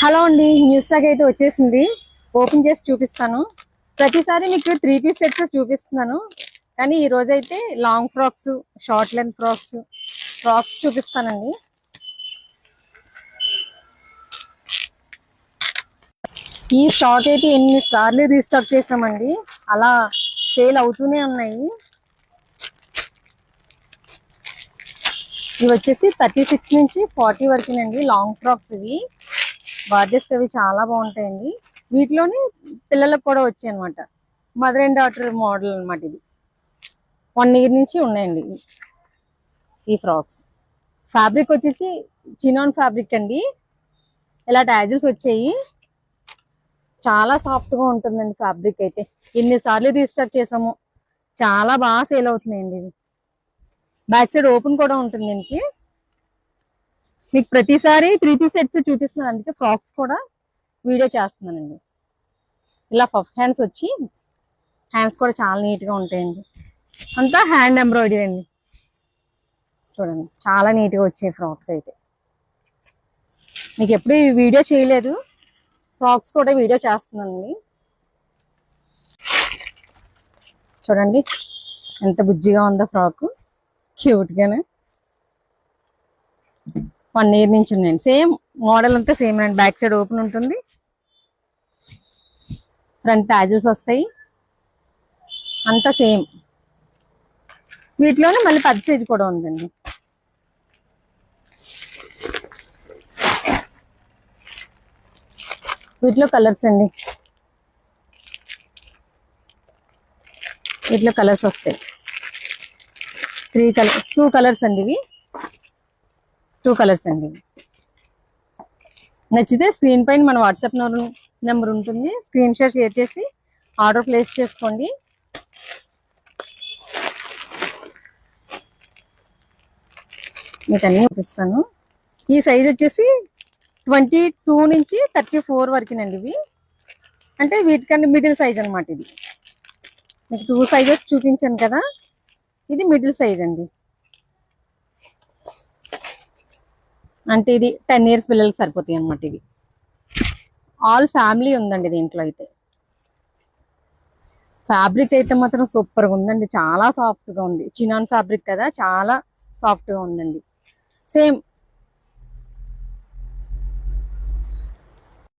Hello అండి, news talk అయితే వచ్చేసింది. ఓపెన్ చేసి చూపిస్తాను. ప్రతిసారి మీకు 3 పీస్ సెట్స్ చూపిస్తున్నాను, కానీ ఈ రోజు అయితే long frocks, short length frocks చూపిస్తానండి. ఈ స్టాక్ అయితే ఎన్నిసార్లు రీస్టాక్ చేసామండి, అలా సేల్ అవుతూనే ఉన్నాయి. ఇవి వచ్చేసి 36 నుంచి 40 వరకునండి లాంగ్ ఫ్రాక్స్. ఇవి బార్జెస్ అవి చాలా బాగుంటాయండి. వీటిలోనే పిల్లలకు కూడా వచ్చాయి అనమాట. మదర్ అండ్ డాటర్ మోడల్ అనమాట. ఇది 1 ఇయర్ నుంచి ఉన్నాయండి ఈ ఫ్రాక్స్. ఫ్యాబ్రిక్ వచ్చేసి చినాన్ ఫ్యాబ్రిక్ అండి. ఇలా ట్యాజిల్స్ వచ్చాయి. చాలా సాఫ్ట్ గా ఉంటుందండి ఫ్యాబ్రిక్ అయితే. ఎన్నిసార్లు రీస్టాక్ చేసాము, చాలా బాగా సేల్ అవుతున్నాయండి ఇవి. బ్యాక్ సైడ్ ఓపెన్ కూడా ఉంటుంది దీనికి. మీకు ప్రతిసారి 3 పీస్ సెట్స్ చూపిస్తున్నాను, అందుకే ఫ్రాక్స్ కూడా వీడియో చేస్తున్నానండి. ఇలా పఫ్ హ్యాండ్స్ వచ్చి, హ్యాండ్స్ కూడా చాలా నీట్ గా ఉంటాయండి. అంతా హ్యాండ్ ఎంబ్రాయిడరీ అండి. చూడండి, చాలా నీట్ గా వచ్చాయి ఫ్రాక్స్ అయితే. మీకు ఎప్పుడు ఈ వీడియో చేయలేదు, ఫ్రాక్స్ కూడా వీడియో చేస్తున్నానండి. చూడండి ఎంత బుజ్జిగా ఉందో ఫ్రాక్, క్యూట్ గానే. 1 ఇయర్ నుంచి ఉన్నాయండి. సేమ్ మోడల్ అంతా సేమ్ అండి. బ్యాక్ సైడ్ ఓపెన్ ఉంటుంది, ఫ్రంట్ ట్యాజిల్స్ వస్తాయి, అంతా సేమ్. వీటిలోనే మళ్ళీ 10 సైజ్ కూడా ఉందండి. వీటిలో కలర్స్ అండి, వీటిలో కలర్స్ వస్తాయి. 2 కలర్స్ అండి ఇవి. 2 కలర్స్ అండి. నచ్చితే స్క్రీన్ పైన మన వాట్సాప్ నెంబర్ ఉంటుంది, స్క్రీన్ షాట్ షేర్ చేసి ఆర్డర్ ప్లేస్ చేసుకోండి. మీకు అన్నీ చూపిస్తాను. ఈ సైజ్ వచ్చేసి 22 నుంచి 34 వరకునండి ఇవి. అంటే వీటికంటే మిడిల్ సైజ్ అనమాట ఇది. మీకు 2 సైజెస్ చూపించాను కదా, ఇది మిడిల్ సైజ్ అండి. అంటే ఇది 10 ఇయర్స్ పిల్లలకి సరిపోతాయి అనమాట. ఇవి ఆల్ ఫ్యామిలీ ఉందండి దీంట్లో అయితే. ఫ్యాబ్రిక్ అయితే మాత్రం సూపర్గా ఉందండి, చాలా సాఫ్ట్గా ఉంది. చినాన్ ఫ్యాబ్రిక్ కదా, చాలా సాఫ్ట్గా ఉందండి. సేమ్